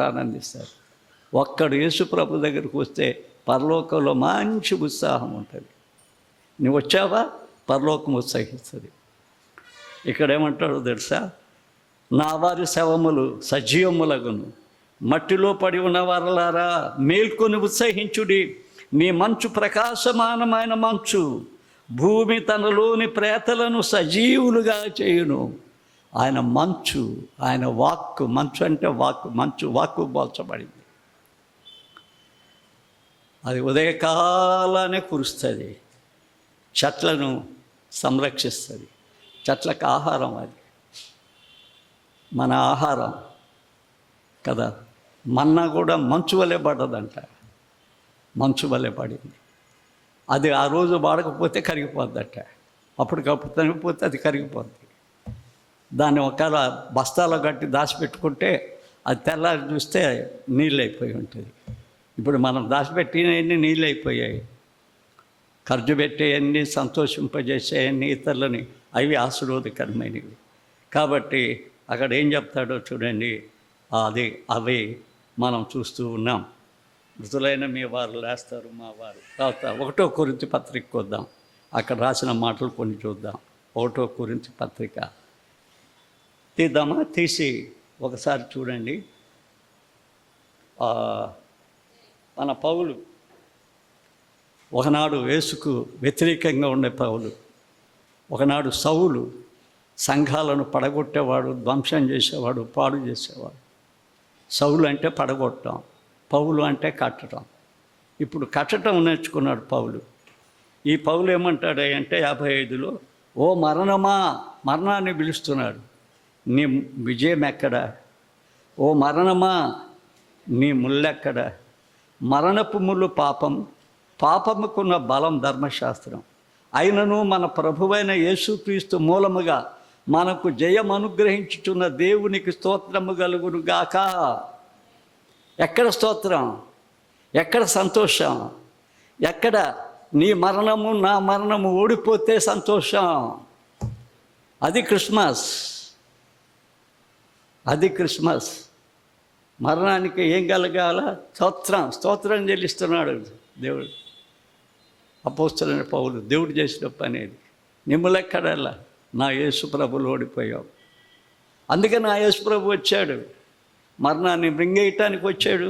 ఆనందిస్తారు. ఒక్కడు యేసు ప్రభు దగ్గరికి వస్తే పరలోకంలో మంచి ఉత్సాహం ఉంటుంది. నువ్వు వచ్చావా, పరలోకం ఉత్సాహిస్తుంది. ఇక్కడ ఏమంటాడో తెలుసా? నా వారి శవములు సజీవములగును, మట్టిలో పడి ఉన్న వారలారా మేల్కొని ఉత్సహించుడి. మీ మంచు ప్రకాశమానమైన మంచు భూమి తనలోని ప్రేతలను సజీవులుగా చేయును. ఆయన మంచు, ఆయన వాక్కు, మంచు అంటే వాక్కు, మంచు వాక్కు పోల్చబడింది. అది ఉదయకాలానే కురుస్తుంది, చెట్లను సంరక్షిస్తుంది. చెట్లకు ఆహారం అది, మన ఆహారం కదా. మన్నా కూడా మంచు వలె పడ్డదంట, మంచు వలె పడింది. అది ఆ రోజు వాడకపోతే కరిగిపోద్దట, అప్పటికప్పుడు తనిగిపోతే అది కరిగిపోద్ది. దాన్ని ఒకవేళ బస్తాలో కట్టి దాచిపెట్టుకుంటే అది తెల్లారి చూస్తే నీళ్ళు అయిపోయి ఉంటుంది. ఇప్పుడు మనం దాచిపెట్టినవన్నీ నీళ్ళు అయిపోయాయి. ఖర్చు పెట్టేవన్నీ, సంతోషింపజేసేవన్నీ ఇతరులని, అవి ఆశీర్వాదకరమైనవి. కాబట్టి అక్కడ ఏం చెప్తాడో చూడండి. అవి మనం చూస్తూ ఉన్నాం. మృతులైన మీ వారు లేస్తారు, మా వారు. తర్వాత 1 కొరింథీ పత్రిక వద్దాం, అక్కడ రాసిన మాటలు కొన్ని చూద్దాం. 1 కొరింథీ పత్రిక తీద్దామా? తీసి ఒకసారి చూడండి. మన పౌలు ఒకనాడు యేసుకు వ్యతిరేకంగా ఉండే పౌలు, ఒకనాడు సౌలు సంఘాలను పడగొట్టేవాడు, ధ్వంసం చేసేవాడు, పాడు చేసేవాడు. సౌలు అంటే పడగొట్టడం, పౌలు అంటే కట్టడం. ఇప్పుడు కట్టడం నేర్చుకున్నాడు పౌలు. ఈ పౌలు ఏమంటాడు అంటే 55లో, ఓ మరణమా, మరణాన్ని పిలుస్తున్నాడు, నీ విజయం ఎక్కడ? ఓ మరణమా, నీ ముళ్ళెక్కడ? మరణపు ముళ్ళు పాపం, పాపముకున్న బలం ధర్మశాస్త్రం. అయినను మన ప్రభువైన యేసుక్రీస్తు మూలముగా మనకు జయం అనుగ్రహించుచున్న దేవునికి స్తోత్రము కలుగును గాక. ఎక్కడ స్తోత్రం? ఎక్కడ సంతోషం? ఎక్కడ నీ మరణము నా మరణము ఓడిపోతే సంతోషం? అది క్రిస్మస్, అది క్రిస్మస్. మరణానికి ఏం కలగాల? స్తోత్రం చెల్లిస్తున్నాడు దేవుడు. అపోస్తలుడైన పౌలు దేవుడు చేసిన పని అది. నిమ్ములెక్కడల్లా నా యేసు ప్రభులు ఓడిపోయావు. అందుకే నా యేసు ప్రభు వచ్చాడు, మరణాన్ని మృంగేయటానికి వచ్చాడు,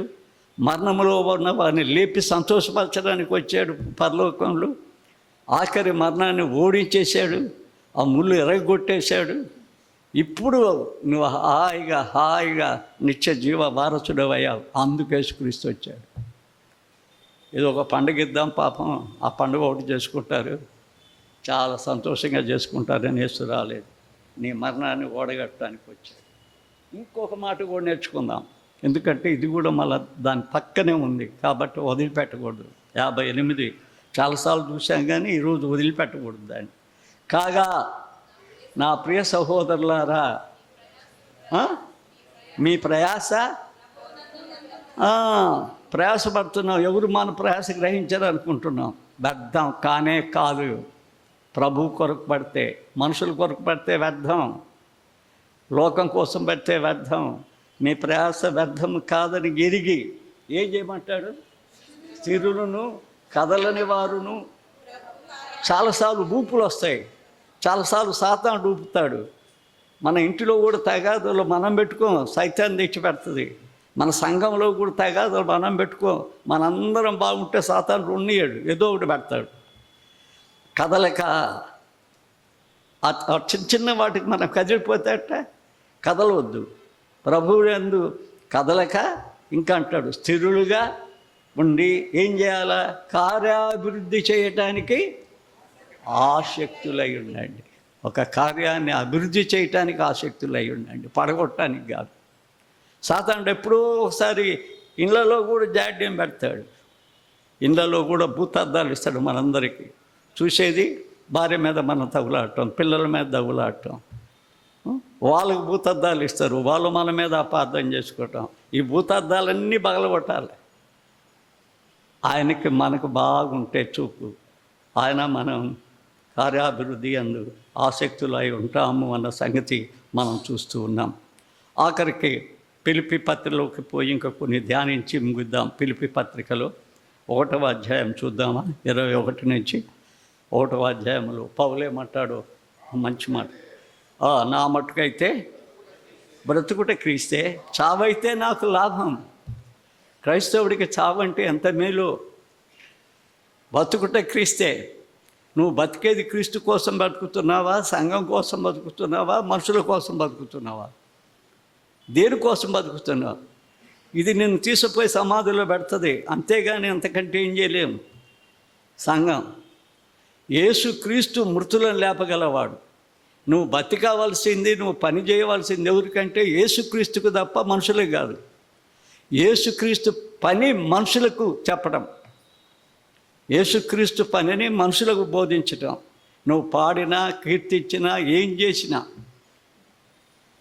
మరణంలో ఉన్న వారిని లేపి సంతోషపరచడానికి వచ్చాడు పరలోకంలో. ఆఖరి మరణాన్ని ఓడించేశాడు, ఆ ముళ్ళు ఎరగొట్టేశాడు. ఇప్పుడు నువ్వు హాయిగా నిత్య జీవ వారసుడవయ్యావు. అందుకు యేసుక్రీస్తు వచ్చాడు. ఏదో ఒక పండుగ ఇద్దాం, పాపం ఆ పండుగ ఒకటి చేసుకుంటారు, చాలా సంతోషంగా చేసుకుంటారని యేసు రాలేదు, నీ మరణాన్ని ఓడగట్టడానికి వచ్చాడు. ఇంకొక మాట కూడా నేర్చుకుందాం, ఎందుకంటే ఇది కూడా మళ్ళీ దాని పక్కనే ఉంది కాబట్టి వదిలిపెట్టకూడదు. 58 చాలాసార్లు చూసాం కానీ ఈరోజు వదిలిపెట్టకూడదు దాన్ని. కాగా నా ప్రియ సహోదరులారా, మీ ప్రయాసపడుతున్నాం. ఎవరు మన ప్రయాస గ్రహించారు అనుకుంటున్నాం, వ్యర్థం కానే కాదు. ప్రభు కొరకు పడితే, మనుషుల కొరకు పడితే వ్యర్థం, లోకం కోసం పడితే వ్యర్థం. మీ ప్రయాస వ్యర్థం కాదని ఎరిగి ఏం చేయమంటాడు? స్థిరులను కదలని వారును. చాలాసార్లు ఊపులు వస్తాయి, చాలాసార్లు సాతాను ఊపుతాడు. మన ఇంటిలో కూడా తగాదులు మనం పెట్టుకోం, సైతాన్ని తెచ్చి పెడుతుంది. మన సంఘంలో కూడా తగాదులు మనం పెట్టుకోం. మనందరం బాగుంటే సాతాను ఉన్నియాడు, ఏదో ఒకటి పెడతాడు. కదలక చిన్న వాటికి మనం కదిలిపోతాట, కదలవద్దు. ప్రభువు యందు కదలక ఇంకా అంటాడు, స్థిరులుగా ఉండి ఏం చేయాలా? కార్యాభివృద్ధి చేయటానికి ఆసక్తులై ఉండండి. ఒక కార్యాన్ని అభివృద్ధి చేయటానికి ఆసక్తులై ఉండండి, పడగొట్టడానికి కాదు. సాతానుడు ఎప్పుడో ఒకసారి ఇళ్ళలో కూడా జాడ్యం పెడతాడు, ఇళ్ళలో కూడా భూతార్థాలు ఇస్తాడు మనందరికీ. చూసేది భార్య మీద మనం తగులాడటం, పిల్లల మీద తగులాడటం. వాళ్ళకు భూతార్థాలు ఇస్తారు, వాళ్ళు మన మీద అపార్థం చేసుకోవటం. ఈ భూతార్థాలన్నీ పగలగొట్టాలి. ఆయనకి మనకు బాగుంటే చూపు, ఆయన మనం కార్యాభివృద్ధి అందు ఆసక్తులు అయి ఉంటాము అన్న సంగతి మనం చూస్తూ ఉన్నాం. ఆఖరికి పిలిపి పత్రికలోకి పోయి ఇంకా కొన్ని ధ్యానించి ముగిద్దాం. పిలిపి పత్రికలో 1వ అధ్యాయం చూద్దామా? 21 నుంచి 1వ అధ్యాయంలో పౌలేమంటాడు మంచి మాట. నా మట్టుకైతే బ్రతుకుట క్రీస్తే, చావైతే నాకు లాభం. క్రైస్తవుడికి చావంటే ఎంత మేలు. బతుకుట క్రీస్తే. నువ్వు బతికేది క్రీస్తు కోసం బతుకుతున్నావా, సంఘం కోసం బతుకుతున్నావా, మనుషుల కోసం బతుకుతున్నావా? దేనికోసం బతుకుతున్నావు? ఇది నిన్ను తీసుకుపోయి సమాధిలో పెడుతుంది, అంతేగాని అంతకంటే ఏం చేయలేము. సంఘం యేసుక్రీస్తు మృతులను లేపగలవాడు. నువ్వు బతికావలసింది, నువ్వు పని చేయవలసింది ఎవరికంటే యేసుక్రీస్తుకు తప్ప మనుషులే కాదు. యేసుక్రీస్తు పని మనుషులకు చెప్పడం, యేసుక్రీస్తు పనిని మనుషులకు బోధించటం. నువ్వు పాడినా, కీర్తించినా, ఏం చేసినా.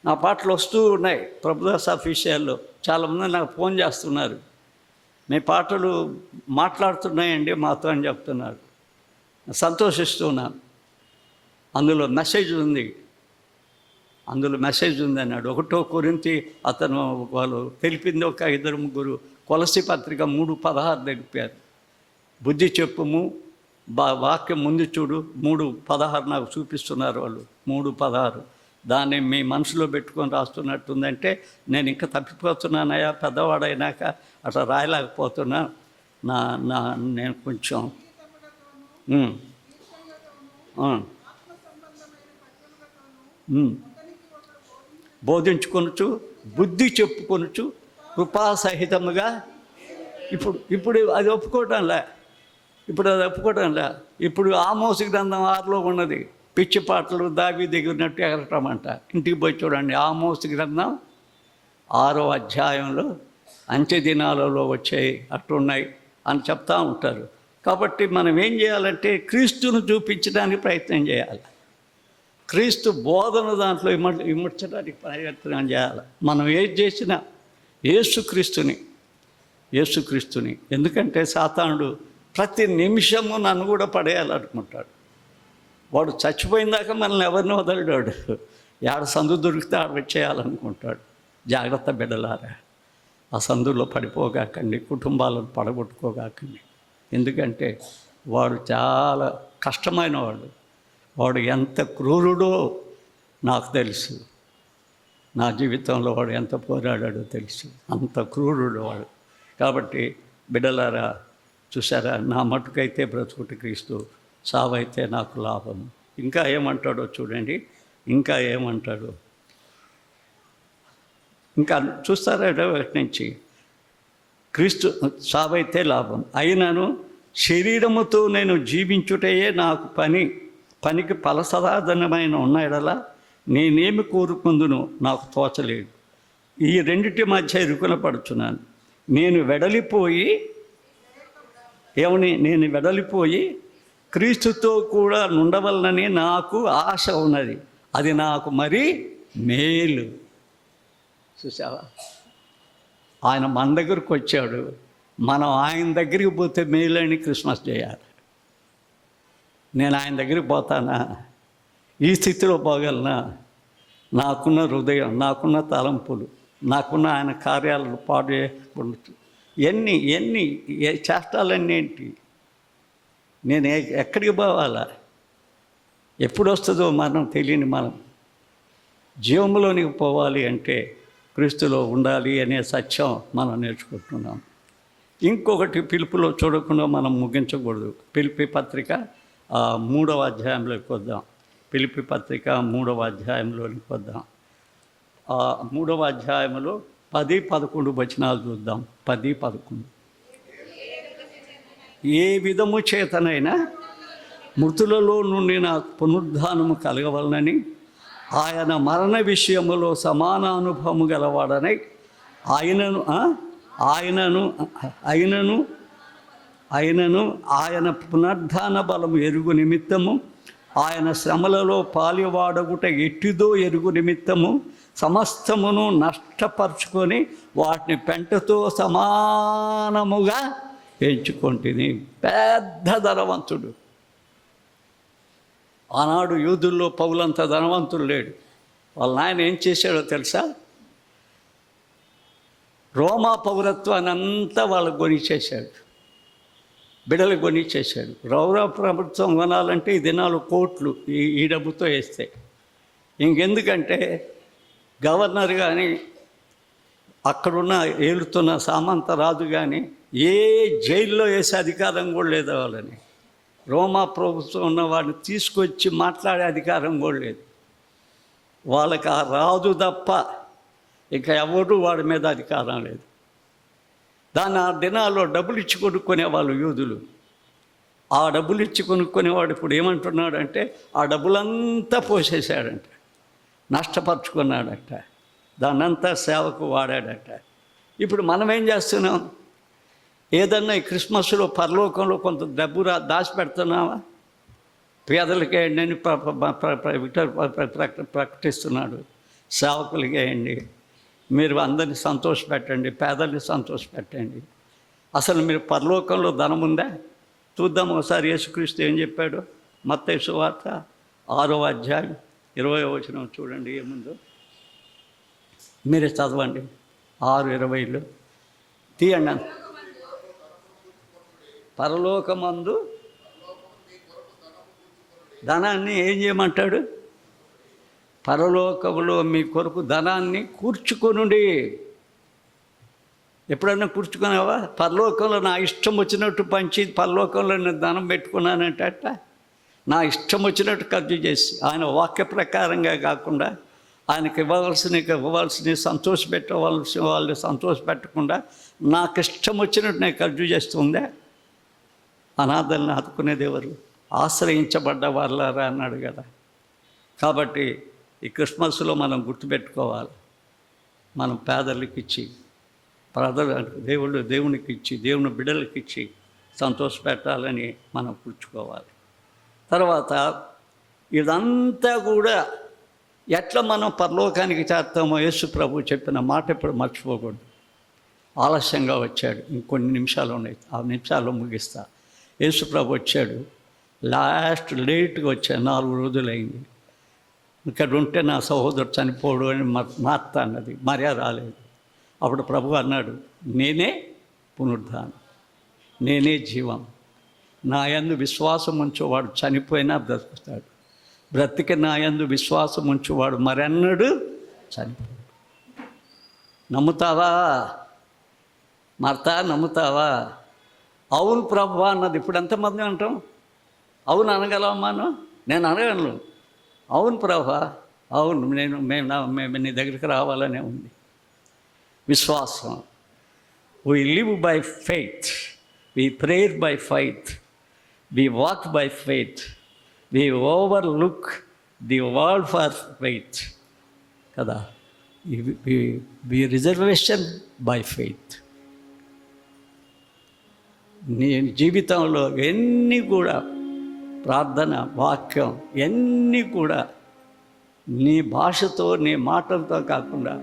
నా పాటలు వస్తూ ఉన్నాయి ప్రభుదాస్ అఫీషియల్లో. చాలామంది నాకు ఫోన్ చేస్తున్నారు, మీ పాటలు మాట్లాడుతున్నాయండి మాతో అని చెప్తున్నారు. సంతోషిస్తున్నాను. అందులో మెసేజ్ ఉంది, అన్నాడు. 1 కొరింథీ అతను వాళ్ళు తెలిపింది ఒక 2-3 కొలసి పత్రిక 3:16 తెలిపారు. బుద్ధి చెప్పుము, వాక్యం ముందు చూడు. 3:16 నాకు చూపిస్తున్నారు వాళ్ళు. 3:16 దాన్ని మీ మనసులో పెట్టుకొని రాస్తున్నట్టుందంటే నేను ఇంకా తప్పిపోతున్నానయా, పెద్దవాడైనాక అట్లా రాయలేకపోతున్నా. నేను కొంచెం బోధించుకొనుచు, బుద్ధి చెప్పుకొనుచు, కృపాసహితముగా. ఇప్పుడు అది ఒప్పుకోవటంలే. ఇప్పుడు ఆమోసు గ్రంథం 6లో ఉన్నది. పిచ్చి పాటలు దావి దిగినట్టు ఎగరటమంట. ఇంటికి పోయి చూడండి, ఆమోసు గ్రంథం 6వ అధ్యాయంలో అంత్య దినాలలో వచ్చాయి, అట్టున్నాయి అని చెప్తూ ఉంటారు. కాబట్టి మనం ఏం చేయాలంటే క్రీస్తును చూపించడానికి ప్రయత్నం చేయాలి. క్రీస్తు బోధన దాంట్లో ఇమర్చడానికి ప్రయత్నం చేయాలి. మనం ఏది చేసినా యేసుక్రీస్తుని. ఎందుకంటే సాతానుడు ప్రతి నిమిషము నన్ను కూడా పడేయాలనుకుంటాడు. వాడు చచ్చిపోయిన మనల్ని ఎవరిని వదలడాడు. ఏడ సందు దొరికితే ఆడ వచ్చేయాలనుకుంటాడు. జాగ్రత్త బిడ్డలారా, ఆ సందులో పడిపోగాకండి, కుటుంబాలను పడగొట్టుకోగాకండి. ఎందుకంటే వాడు చాలా కష్టమైన వాడు ఎంత క్రూరుడో నాకు తెలుసు. నా జీవితంలో వాడు ఎంత పోరాడాడో తెలుసు. అంత క్రూరుడు వాడు. కాబట్టి బిడ్డలారా, చూసారా, నా మట్టుకైతే బ్రతుకుట క్రీస్తు, సావైతే నాకు లాభం. ఇంకా ఏమంటాడో చూడండి. ఇంకా చూస్తారా 1 నుంచి. క్రీస్తు సావైతే లాభం, అయినను శరీరముతో నేను జీవించుటయే నాకు పనికి ఫలసాధనమైన ఉన్న ఎడలా నేనేమి కోరుకుందును నాకు తోచలేదు. ఈ రెండిటి మధ్య ఇరుకున పడుచున్నాను. నేను వెడలిపోయి క్రీస్తుతో కూడా నుండవలనని నాకు ఆశ ఉన్నది. అది నాకు మరీ మేలు. చూసావా, ఆయన మన దగ్గరకు వచ్చాడు, మనం ఆయన దగ్గరికి పోతే మేలని క్రిస్మస్ చేయాలి. నేను ఆయన దగ్గరికి పోతానా? ఈ స్థితిలో పోగలనా? నాకున్న హృదయం, నాకున్న తలంపులు, నాకున్న ఆయన కార్యాలను పాడు చేయకుండా ఎన్ని చేష్టాలన్నీ ఏంటి? నేను ఎక్కడికి పోవాలా? ఎప్పుడు వస్తుందో మనం తెలియని మనం జీవంలోనికి పోవాలి అంటే క్రీస్తులో ఉండాలి అనే సత్యం మనం నేర్చుకుంటున్నాం. ఇంకొకటి పిలుపులో చూడకుండా మనం ముగించకూడదు. పిలిపి పత్రిక 3వ అధ్యాయంలోకి వద్దాం. పిలిపి పత్రిక 3వ అధ్యాయంలోనికి వద్దాం. 3వ అధ్యాయంలో 10-11 వచనాలు చూద్దాం. 10-11. ఏ విధము చేతనైనా మృతులలో నుండి నాకు పునరుద్ధానము కలగవలనని ఆయన మరణ విషయములో సమాన అనుభవము గలవాడనై ఆయనను ఆయన పునరుద్ధాన బలము ఎరుగు నిమిత్తము, ఆయన శ్రమలలో పాలివాడగుట ఎట్టిదో ఎరుగు నిమిత్తము సమస్తమును నష్టపరుచుకొని వాటిని పెంటతో సమానముగా ఎంచుకొంటిని. పెద్ద ధనవంతుడు. ఆనాడు యూదుల్లో పౌలంత ధనవంతుడు లేడు. వాళ్ళ నాయన ఏం చేశాడో తెలుసా? రోమా పౌరత్వాన్ని అంతా వాళ్ళకు కొనిచ్చేశాడు, బిడలు కొనిచ్చేశాడు. రౌరా ప్రభుత్వం కొనాలంటే ఈ దినాలు కోట్లు ఈ డబ్బుతో వేస్తే. ఇంకెందుకంటే గవర్నర్ కానీ అక్కడున్న ఏలుతున్న సామంత రాజు కానీ ఏ జైల్లో వేసే అధికారం కూడా లేదు వాళ్ళని. రోమా ప్రభుత్వం ఉన్న వాడిని తీసుకొచ్చి మాట్లాడే అధికారం కూడా లేదు వాళ్ళకి. ఆ రాజు తప్ప ఇంకా ఎవరు వాడి మీద అధికారం లేదు. దాన్ని ఆ దినాల్లో డబ్బులు ఇచ్చి కొనుక్కునేవాళ్ళు యూదులు. ఆ డబ్బులు ఇచ్చి కొనుక్కునేవాడు ఇప్పుడు ఏమంటున్నాడంటే ఆ డబ్బులంతా పోసేశాడంట, నష్టపరుచుకున్నాడట, దాన్నంతా సేవకు వాడాడట. ఇప్పుడు మనం ఏం చేస్తున్నాం? ఏదన్నా ఈ క్రిస్మస్లో పరలోకంలో కొంత డబ్బు దాచిపెడుతున్నావా? పేదలకి వేయండి అని ప్రకటిస్తున్నాడు. సేవకులకి వేయండి, మీరు అందరినీ సంతోషపెట్టండి, పేదల్ని సంతోషపెట్టండి. అసలు మీరు పరలోకంలో ధనం ఉందా? చూద్దాం ఒకసారి. యేసుక్రీస్తు ఏం చెప్పాడు? మత్తయి సువార్త 6వ అధ్యాయం 20వ వచనం చూడండి ఏముందో. మీరే చదవండి. 6:20 తీయండి. పరలోకమందు ధనాన్ని ఏం చేయమంటాడు? పరలోకములో మీ కొరకు ధనాన్ని కూర్చుకొనుండి. ఎప్పుడన్నా కూర్చుకున్నావా? పరలోకంలో నా ఇష్టం వచ్చినట్టు పంచి పరలోకంలో నేను ధనం పెట్టుకున్నానంట. నా ఇష్టం వచ్చినట్టు ఖర్చు చేసి ఆయన వాక్య ప్రకారంగా కాకుండా ఆయనకి ఇవ్వాల్సిన సంతోషపెట్టవలసిన వాళ్ళు సంతోషపెట్టకుండా నాకు ఇష్టం వచ్చినట్టు నేను ఖర్చు చేస్తుందే. అనాథల్ని ఆదుకునేది ఎవరు? ఆశ్రయించబడ్డ వాళ్ళరా అన్నాడు కదా. కాబట్టి ఈ క్రిస్మస్లో మనం గుర్తుపెట్టుకోవాలి, మనం పేదలకు ఇచ్చి దేవునికి ఇచ్చి దేవుని బిడ్డలకి ఇచ్చి సంతోషపెట్టాలని మనం కూర్చుకోవాలి. తర్వాత ఇదంతా కూడా ఎట్లా మనం పరలోకానికి చేస్తామో యేసు ప్రభు చెప్పిన మాట ఇప్పుడు మర్చిపోకూడదు. ఆలస్యంగా వచ్చాడు, ఇంకొన్ని నిమిషాలు ఉన్నాయి, ఆ నిమిషాల్లో ముగిస్తా. యేసు ప్రభు వచ్చాడు, లేట్గా వచ్చాడు, 4 రోజులైంది. ఇక్కడ ఉంటే నా సహోదరుడు చనిపోడు అని మార్త అన్నది, మర్యా రాలేదు. అప్పుడు ప్రభు అన్నాడు, నేనే పునరుద్ధానం, నేనే జీవం, నా యందు విశ్వాసం ఉంచువాడు చనిపోయినా బ్రతుకుతాడు, బ్రతికి నా యందు విశ్వాసం ఉంచువాడు మరెన్నడు చనిపోడు. నమ్ముతావా మార్త? నమ్ముతావా? అవును ప్రభు అన్నది. ఇప్పుడు ఎంతమంది అంటాం? అవును అనగలమాను? నేను అనగలను. అవును ప్రభా, అవును, మేము నీ దగ్గరికి రావాలనే ఉంది. విశ్వాసం. We live by faith, we pray by faith, we walk by faith, we overlook the world for faith కదా. we reservation by faith. నీ జీవితంలో ఎన్ని కూడా ప్రార్థన, వాక్యం ఎన్నీ కూడా నీ భాషతో నీ మాటలతో కాకుండా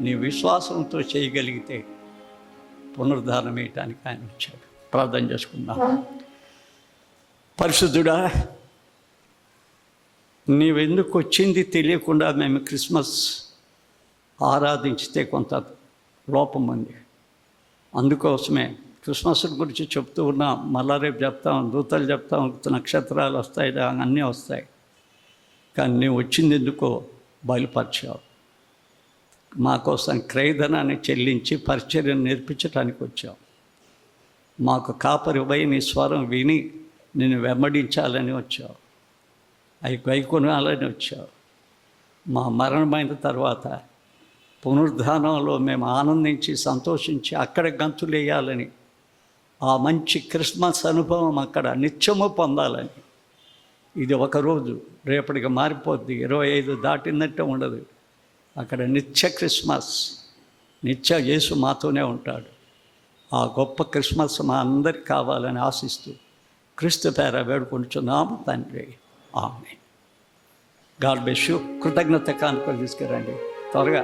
నీ విశ్వాసంతో చేయగలిగితే పునరుద్ధానం వేయటానికి ఆయన వచ్చాడు. ప్రార్థన చేసుకుందాం. పరిశుద్ధుడా, నీవెందుకు వచ్చింది తెలియకుండా మేము క్రిస్మస్ ఆరాధించితే కొంత లోపం ఉంది. అందుకోసమే క్రిస్మస్ గురించి చెప్తూ ఉన్నాం. మళ్ళా రేపు చెప్తాం, దూతలు చెప్తాం, నక్షత్రాలు వస్తాయి, అన్నీ వస్తాయి. కానీ నువ్వు వచ్చింది ఎందుకో బయలుపరిచావు. మా కోసం క్రయధనాన్ని చెల్లించి పరిచర్యను నేర్పించడానికి వచ్చావు. మాకు కాపరిపై నీ స్వరం విని నిన్ను వెంబడించాలని వచ్చావు, అవి గైకొనాలని వచ్చావు. మా మరణమైన తర్వాత పునరుద్ధానంలో మేము ఆనందించి సంతోషించి అక్కడ గంతులు వేయాలని, ఆ మంచి క్రిస్మస్ అనుభవం అక్కడ నిత్యము పొందాలని. ఇది ఒకరోజు, రేపటికి మారిపోద్ది. 25 దాటిందంటే ఉండదు. అక్కడ నిత్య క్రిస్మస్, నిత్య యేసు మాతోనే ఉంటాడు. ఆ గొప్ప క్రిస్మస్ మా అందరికి కావాలని ఆశిస్తూ క్రీస్తు పేర వేడుకుంటున్నాము తండ్రి. ఆమేన్. God bless you. కృతజ్ఞత కానుకలు తీసుకురండి త్వరగా.